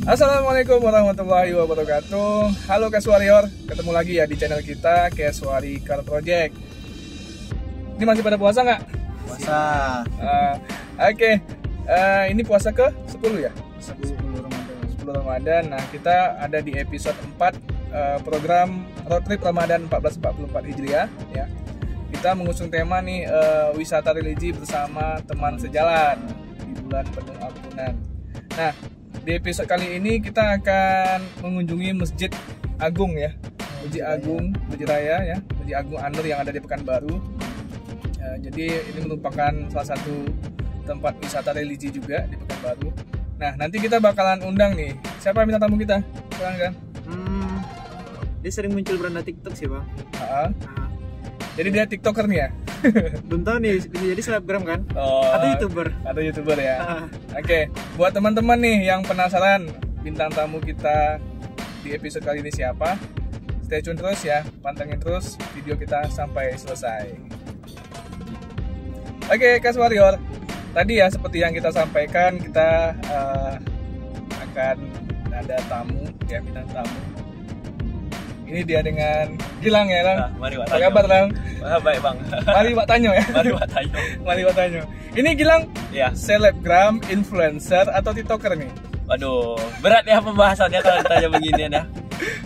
Assalamualaikum warahmatullahi wabarakatuh. Halo Cash Warrior, ketemu lagi ya di channel kita Cash Warrior Car Project. Ini masih pada puasa nggak? Puasa. Oke. Ini puasa ke 10 ya? 10 Ramadan. 10 Ramadan. Nah, kita ada di episode 4 program Road Trip Ramadan 1444 Hijriah ya. Kita mengusung tema nih wisata religi bersama teman sejalan di bulan penuh ampunan. Nah, di episode kali ini kita akan mengunjungi Masjid Agung ya, Masjid Agung, Masjid Raya ya, Masjid Agung An-Nur yang ada di Pekanbaru. Jadi ini merupakan salah satu tempat wisata religi juga di Pekanbaru. Nah, nanti kita bakalan undang nih, siapa bintang tamu kita? Sekarang kan? Dia sering muncul beranda TikTok sih bang. Jadi dia TikToker nih ya? Belum tahu nih, bisa jadi selebgram kan? Atau YouTuber? Atau YouTuber ya. Oke, buat teman-teman nih yang penasaran bintang tamu kita di episode kali ini siapa, stay tune terus ya, pantengin terus video kita sampai selesai. Oke, Cash Warrior, tadi ya seperti yang kita sampaikan, kita akan ada tamu ya, bintang tamu. Ini dia dengan Gilang ya, Lang. Mari Pak Apa Tanyo. kabar, Lang? Baik bang. Mari Pak Tanyo ya. Mari Pak Tanyo. Mari Pak Tanyo. Ini Gilang Ya. selebgram, influencer atau TikToker nih? Waduh, berat ya pembahasannya kalau ditanya beginian ya.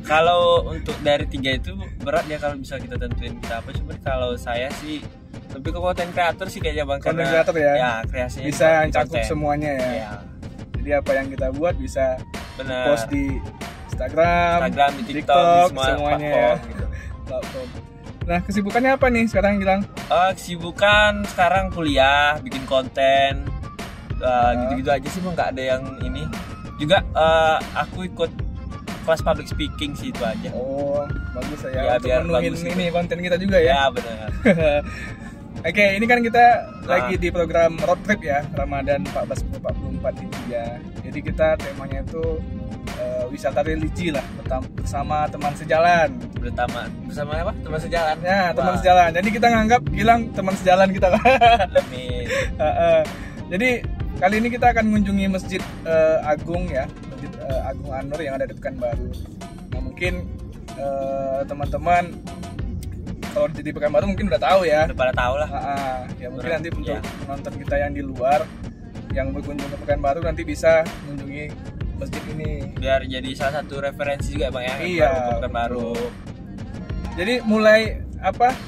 Kalau untuk dari 3 itu berat ya kalau bisa kita tentuin kita apa. Cuma kalau saya sih lebih ke konten kreator sih kayaknya bang. Content Karena creator ya? Ya kreasinya Bisa di cakup konten. semuanya ya. Ya, Jadi apa yang kita buat bisa benar. post di Instagram, di TikTok, di semua semuanya ya. platform gitu. Platform. Nah, kesibukannya apa nih sekarang Gilang? Kesibukan sekarang kuliah, bikin konten, gitu-gitu aja sih bang. Nggak ada yang ini. Juga aku ikut kelas public speaking sih, itu aja. Oh, bagus ya, Ya, untuk biar menuhin bagus ini konten kita juga ya. Ya benar. Oke, ini kan kita lagi di program road trip ya, Ramadan 1444 Hijriah. Jadi kita temanya itu wisata religi lah, bersama teman sejalan. Bersama apa? Teman sejalan. Ya, teman Wah, sejalan. Jadi kita nganggap Gilang teman sejalan kita lah. lebih. Jadi kali ini kita akan mengunjungi Masjid Agung ya, Masjid Agung An-Nur yang ada di Pekanbaru. Nah, mungkin teman-teman kalau di Pekanbaru mungkin udah tahu ya. Udah pada tahu lah. Ya mungkin Udah, nanti untuk ya. penonton kita yang di luar yang berkunjung ke Pekanbaru nanti bisa mengunjungi masjid ini. Biar jadi salah satu referensi juga bang ya. Iya, Baru. Jadi mulai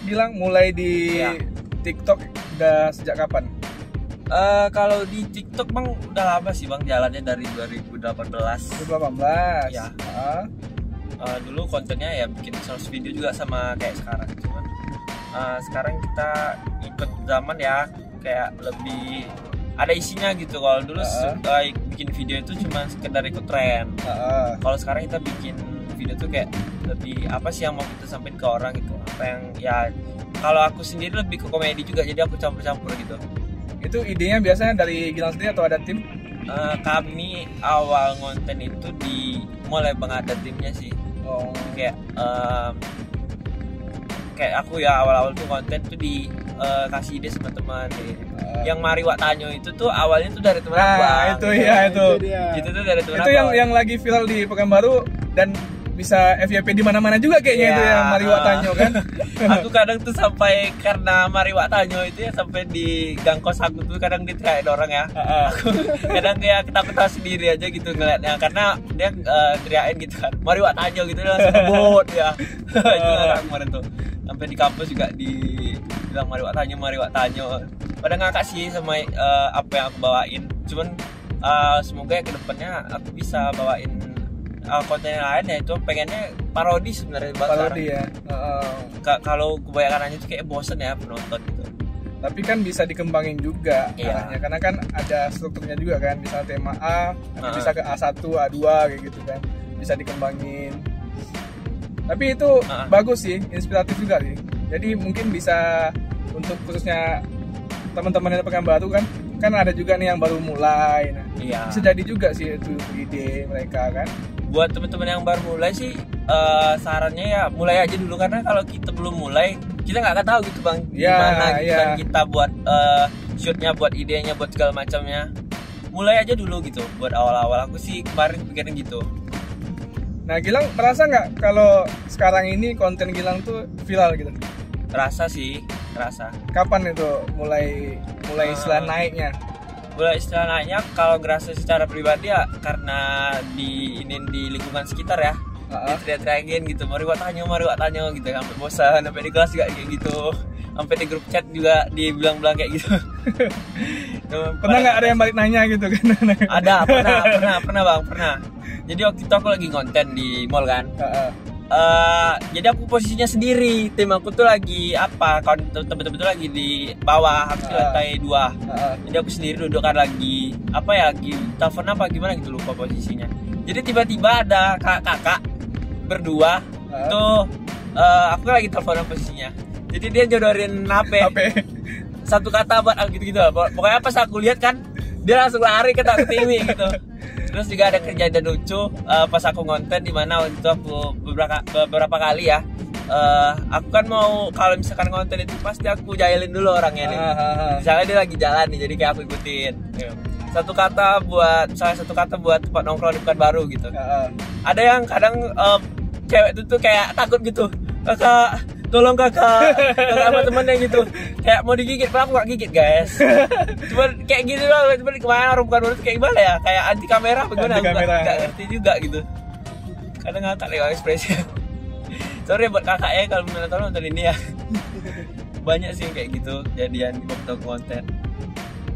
bilang mulai di Ya. TikTok udah sejak kapan? Kalau di TikTok bang udah lama sih bang, jalannya dari 2018. 2018. Ya. Ah. Dulu kontennya ya bikin short video juga sama kayak sekarang. Cuman sekarang kita ikut zaman ya, kayak lebih ada isinya gitu. Kalau dulu bikin video itu cuma sekedar ikut tren. Kalau sekarang kita bikin video tuh kayak lebih apa sih yang mau kita sampaikan ke orang gitu. Apa yang ya, kalau aku sendiri lebih ke komedi juga, jadi aku campur-campur gitu. Itu idenya biasanya dari Gilang sendiri atau ada tim? Kami awal konten itu mulai bang ada timnya sih. Oh. Kayak aku ya awal-awal tuh konten tuh kasih ide sama teman. Yang Mari Wak Tanyo itu tuh awalnya tuh dari teman aku. Itu ya itu. Itu tuh dari teman Itu aku. yang lagi viral di Pekanbaru dan bisa FYP di mana-mana juga kayaknya Ya, itu yang Mari Wak Tanyo kan. Aku kadang tuh sampai karena Mari Wak Tanyo itu ya sampai di gang kos aku tuh kadang diteriakin orang ya. Aku kadang kayak ketakutan sendiri aja gitu ngeliatnya, karena dia teriakin gitu kan, Mari Wak Tanyo gitu, dia langsung ngebut ya. Itu orang kemarin tuh sampai di kampus juga dibilang Mari Wak Tanyo, Mari Wak Tanyo. Pada ngakak sih sama apa yang aku bawain. Cuman semoga ya kedepannya aku bisa bawain konten yang lain ya, itu pengennya parodi sebenarnya Bang, Parodi ya. kalau kebanyakan aja tuh kayak bosen ya penonton gitu. Tapi kan bisa dikembangin juga Iya. arahnya, karena kan ada strukturnya juga kan, misalnya tema A nanti bisa ke A1, A2 kayak gitu kan, bisa dikembangin. Tapi itu bagus sih, inspiratif juga sih. Jadi mungkin bisa untuk khususnya teman-teman yang Pekanbaru kan ada juga nih yang baru mulai. Nah, Iya. bisa jadi juga sih itu ide mereka kan. Buat teman-teman yang baru mulai sih sarannya ya mulai aja dulu, karena kalau kita belum mulai kita nggak akan tahu gitu bang Ya, gimana gitu ya. kan kita buat shootnya, buat idenya, buat segala macamnya. mulai aja dulu gitu. Buat awal-awal aku sih kemarin pikirin gitu. Nah, Gilang merasa nggak kalau sekarang ini konten Gilang tuh viral gitu? Rasa sih, rasa. Kapan itu mulai istilah naiknya? Mulai istilah naiknya kalau ngerasa secara pribadi ya karena di lingkungan sekitar ya. Diteriak-teriakin gitu, mari wak tanya gitu, sampai bosan, sampai di kelas juga kayak gitu, sampai di grup chat juga dibilang-bilang kayak gitu. Pernah nggak ada yang balik nanya gitu kan? Ada, pernah bang, pernah. Jadi waktu itu aku lagi konten di mall kan. Jadi aku posisinya sendiri, tim aku tuh lagi betul-betul lagi di bawah, aku di lantai 2. Jadi aku sendiri duduk kan lagi lagi telepon apa gimana gitu, lupa posisinya. Jadi tiba-tiba ada kakak berdua tuh, aku lagi teleponan posisinya. Jadi dia jodohin HP. Satu kata buat gitu-gitu. Pokoknya pas aku lihat kan, dia langsung lari ke TV gitu. Terus juga ada kejadian lucu pas aku ngonten, di mana waktu itu aku beberapa kali ya. Aku kan mau, kalau misalkan konten itu pasti aku jahilin dulu orangnya nih. Misalnya dia lagi jalan nih, jadi kayak aku ikutin. Salah satu kata buat tempat nongkrong di Pekanbaru gitu. Ada yang kadang cewek itu tuh kayak takut gitu. Kakak, tolong kakak sama temennya gitu. Kayak mau digigit, padahal aku gak gigit guys. Cuman kayak gitu loh. Cuman kemarin orang Pekanbaru tuh kayak gimana ya? Kayak anti kamera bagaimana? Aku gak ngerti juga gitu. Kadang ngakak lewat ekspresi. Sorry buat kakaknya kalau bener tolong nonton ini ya. Banyak sih kayak gitu jadian waktu konten.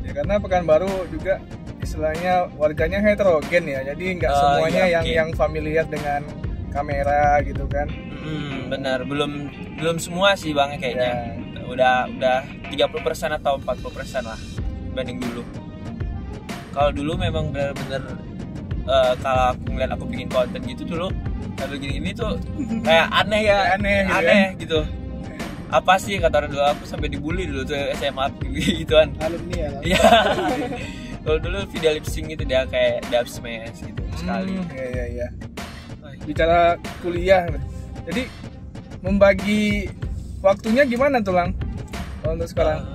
Ya karena Pekanbaru juga istilahnya warganya heterogen ya, jadi nggak semuanya yang familiar dengan kamera gitu kan. Benar, belum semua sih bang kayaknya. Udah 30% atau 40% lah dibanding dulu. Kalau dulu memang benar-benar kalau aku ngeliat aku bikin konten gitu dulu, kalau gini tuh kayak aneh gitu. Apa sih kata orang dulu, aku sampai dibully dulu tuh SMA gituan. Alumni ya. Iya. Kalau dulu video lip sync itu dia kayak dub smash gitu sekali. Iya. Bicara kuliah, jadi membagi waktunya gimana tuh Lang? Kalau untuk sekarang?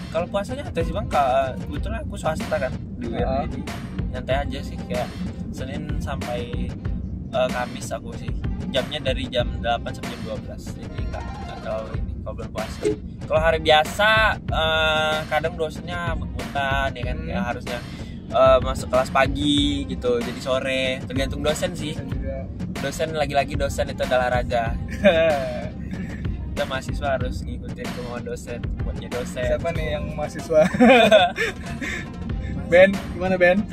Kalau puasanya ada sih bang, kebetulan aku swasta kan di UMY, jadi nyantai aja sih, kayak Senin sampai Kamis aku sih. Jamnya dari jam 8 sampai jam 12, jadi nggak terlalu ini kalau bulan puasa. Kalau hari biasa kadang dosennya mut-mutan ya kan, kayak harusnya masuk kelas pagi gitu, jadi sore, tergantung dosen sih. Dosen lagi-lagi dosen itu adalah raja. Kita mahasiswa harus ngikutin kemauan dosen, buatnya dosen. Siapa nih yang mahasiswa? Ben, gimana Ben?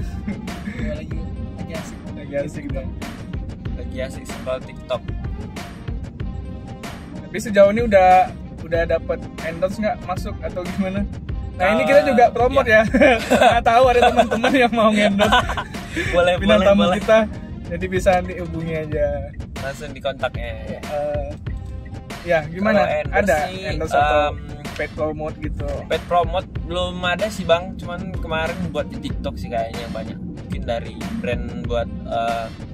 Lagi asik bang. Lagi asik scroll TikTok. Tapi sejauh ini udah dapat endorse nggak masuk atau gimana? Nah ini kita juga promote ya. Nggak tahu ada teman-teman yang mau endorse. boleh. Kita, jadi bisa dihubungi aja. Langsung dikontak ya. Ya gimana? Ada sih, endorse atau paid promote gitu? Paid promote belum ada sih bang. Cuman kemarin buat di TikTok sih kayaknya banyak. Mungkin dari brand buat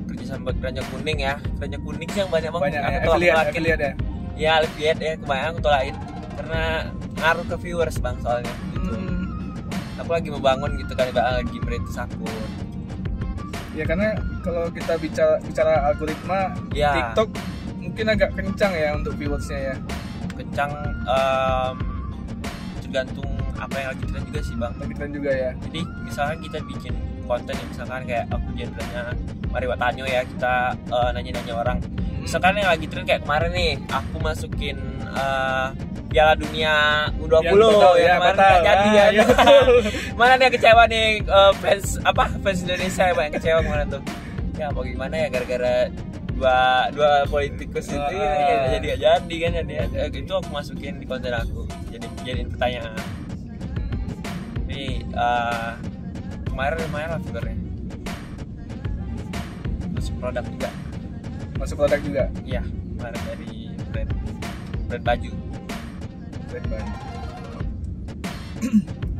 kerjasama buat Keranjang Kuning ya. Keranjang Kuning sih yang banyak banget. Banyak affiliate ya. Ya affiliate ya, kemarin aku tolakin karena ngaruh ke viewers bang soalnya gitu. Aku lagi membangun gitu kan, lagi merintis akun. Ya karena kalau kita bicara algoritma ya, TikTok mungkin agak kencang ya untuk viewersnya ya. Kencang, tergantung apa yang lagi tren juga sih bang. Lagi tren juga ya. Jadi misalkan kita bikin konten yang misalkan kayak aku genrenya Mari Wak Tanyo ya, kita nanya-nanya orang. Misalkan yang lagi tren kayak kemarin nih, aku masukin Piala Dunia U20 yang kemarin nggak jadi ya. Mana dia kecewa nih fans Indonesia yang banyak kecewa kemarin tuh. Ya mau gimana ya, gara-gara dua politikus itu ya jadi kan itu aku masukin di konten aku, jadiin pertanyaan. Jadi kemarin lumayan lah figurnya. Masuk produk juga. Iya, kemarin dari brand baju.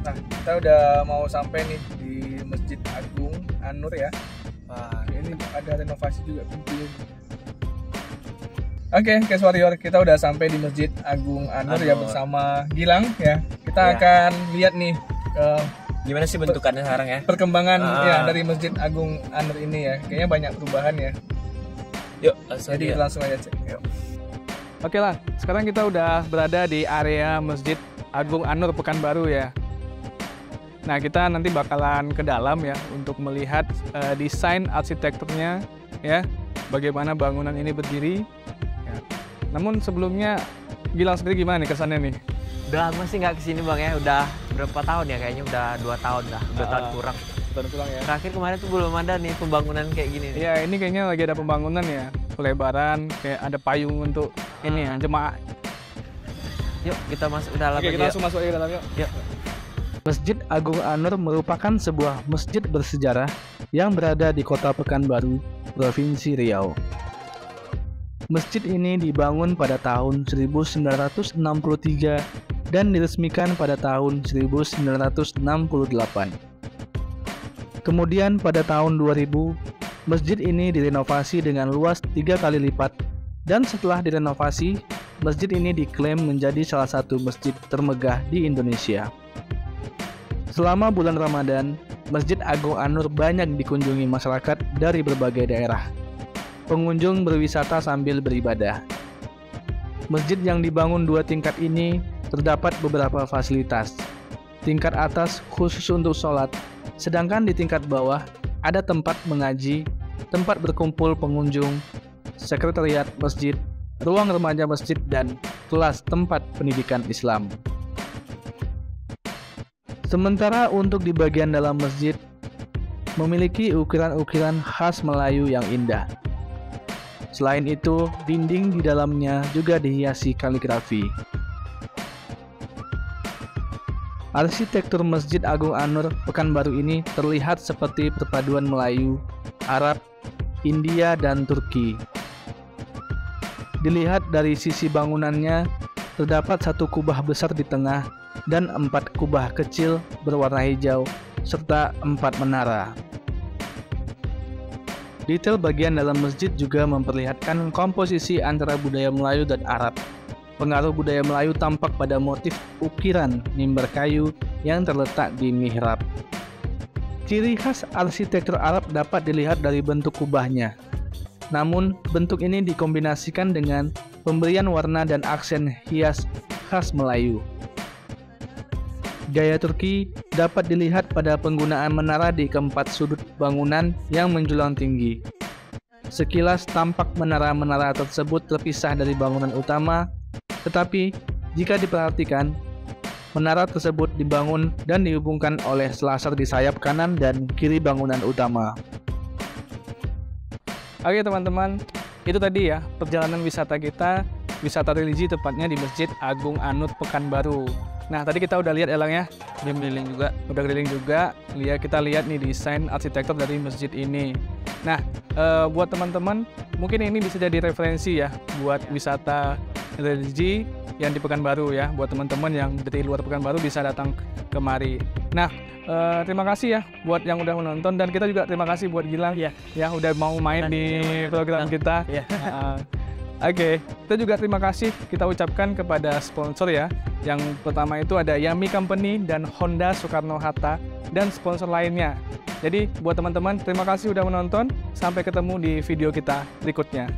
Nah, kita udah mau sampai nih di Masjid Agung An-Nur ya. Wah, ini ada renovasi juga pintunya. Oke, Case Warrior, kita udah sampai di Masjid Agung An-Nur ya bersama Gilang ya. Kita akan lihat nih Gimana sih bentukannya sekarang ya? Perkembangan ya dari Masjid Agung An-Nur ini ya, kayaknya banyak perubahan ya. Yuk, Jadi langsung aja cek. Yuk. Oke lah, sekarang kita udah berada di area Masjid Agung An-Nur Pekanbaru ya. Nah, kita nanti bakalan ke dalam ya untuk melihat desain arsitekturnya ya, bagaimana bangunan ini berdiri. Ya. Namun sebelumnya, Gilang sendiri gimana nih kesannya nih? Udah lama sih nggak kesini bang ya, udah berapa tahun ya, kayaknya udah 2 tahun dah, 2 tahun kurang. Ya. Terakhir kemarin tuh belum ada nih pembangunan kayak gini. Iya, ini kayaknya lagi ada pembangunan ya, pelebaran, kayak ada payung untuk ini ya, jemaah. Yuk kita masuk ke dalam. Oke, kita langsung masuk ke dalam yuk. Yuk. Masjid Agung An-Nur merupakan sebuah masjid bersejarah yang berada di Kota Pekanbaru, Provinsi Riau. Masjid ini dibangun pada tahun 1963 dan diresmikan pada tahun 1968. Kemudian pada tahun 2000, masjid ini direnovasi dengan luas 3 kali lipat, dan setelah direnovasi, masjid ini diklaim menjadi salah satu masjid termegah di Indonesia. Selama bulan Ramadan, Masjid Agung An-Nur banyak dikunjungi masyarakat dari berbagai daerah. Pengunjung berwisata sambil beribadah. Masjid yang dibangun 2 tingkat ini terdapat beberapa fasilitas. Tingkat atas khusus untuk sholat, sedangkan di tingkat bawah ada tempat mengaji, tempat berkumpul pengunjung, sekretariat masjid, ruang remaja masjid, dan kelas tempat pendidikan Islam. Sementara untuk di bagian dalam masjid, memiliki ukiran-ukiran khas Melayu yang indah. Selain itu, dinding di dalamnya juga dihiasi kaligrafi. Arsitektur Masjid Agung An-Nur Pekanbaru ini terlihat seperti perpaduan Melayu, Arab, India, dan Turki. Dilihat dari sisi bangunannya, terdapat 1 kubah besar di tengah dan 4 kubah kecil berwarna hijau, serta 4 menara. Detail bagian dalam masjid juga memperlihatkan komposisi antara budaya Melayu dan Arab. Pengaruh budaya Melayu tampak pada motif ukiran mimbar kayu yang terletak di mihrab. Ciri khas arsitektur Arab dapat dilihat dari bentuk kubahnya. Namun, bentuk ini dikombinasikan dengan pemberian warna dan aksen hias khas Melayu. Gaya Turki dapat dilihat pada penggunaan menara di keempat sudut bangunan yang menjulang tinggi. Sekilas tampak menara-menara tersebut terpisah dari bangunan utama, tetapi jika diperhatikan, menara tersebut dibangun dan dihubungkan oleh selasar di sayap kanan dan kiri bangunan utama. Oke teman-teman, itu tadi ya perjalanan wisata kita, wisata religi tepatnya di Masjid Agung An-Nur Pekanbaru. Nah, tadi kita udah lihat Elang ya, keliling juga, udah keliling juga. Kita lihat nih desain arsitektur dari masjid ini. Nah, buat teman-teman, mungkin ini bisa jadi referensi ya buat wisata religi yang di Pekanbaru ya. Buat teman-teman yang dari luar Pekanbaru bisa datang kemari. Nah, terima kasih ya buat yang udah menonton, dan kita juga terima kasih buat Gilang ya udah mau main di program kita. Oke, kita juga terima kasih kita ucapkan kepada sponsor ya. Yang pertama itu ada Yami Company dan Honda Soekarno-Hatta dan sponsor lainnya. Jadi buat teman-teman, terima kasih udah menonton. Sampai ketemu di video kita berikutnya.